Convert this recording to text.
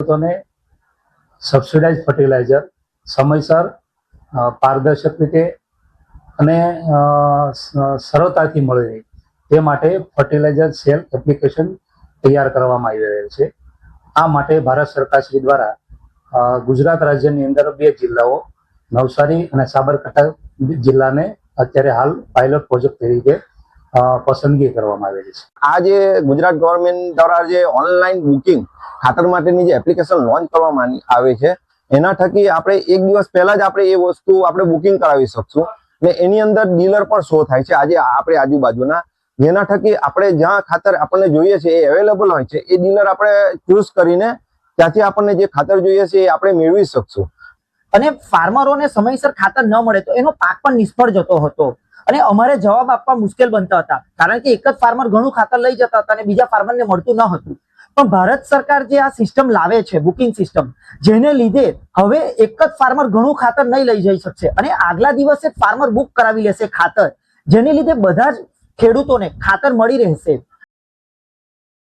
ખેડૂતોને subsidise fertiliser સમયસર પારદર્શક રીતે અને સરળતાથી મળી રહે તે માટે ફર્ટિલાઇઝર સેલ એપ્લિકેશન તૈયાર કરવામાં આવી રહેલ છે। આ માટે ભારત સરકાર શ્રી દ્વારા ગુજરાત રાજ્યની અંદર 2 જિલ્લાઓ નવસારી અને સાબરકાંઠા જિલ્લાને અત્યારે હાલ પાયલોટ પ્રોજેક્ટ તરીકે પસંદગી કરવામાં આવેલી છે। આ જે ગુજરાત ગવર્મેન્ટ દ્વારા જે ઓનલાઈન બુકિંગ ખાતર માટેની જે એપ્લિકેશન લોન્ચ કરવામાં આવે છે એના થકી આપણે એક દિવસ પહેલા જ આપણે એ વસ્તુ આપણે બુકિંગ કરાવી શકશું ને એની અંદર ડીલર પણ શો થાય છે આજે આપણે આજુબાજુના, જેના થકી આપણે જ્યાં ખાતર આપણને જોઈએ છે એ અવેલેબલ હોય છે એ ડીલર આપણે ચૂઝ કરીને ત્યાંથી આપણને જે ખાતર જોઈએ છે એ આપણે મેળવી શકશું। અને ફાર્મરોને સમયસર ખાતર ન મળે તો એનો પાક પણ નિષ્ફળ જતો હતો અને અમારે જવાબ આપવા મુશ્કેલ બનતા હતા, કારણ કે એક જ ફાર્મર ઘણું ખાતર લઈ જતા હતા અને બીજા ફાર્મરને મળતું ન હતું। પણ ભારત સરકાર જે આ સિસ્ટમ લાવે છે બુકિંગ સિસ્ટમ, જેને લીધે હવે એક જ ફાર્મર ઘણું ખાતર નહીં લઈ જઈ શકશે અને આગલા દિવસે ફાર્મર બુક કરાવી લેશે ખાતર, જેને લીધે બધા જ ખેડૂતોને ખાતર મળી રહેશે।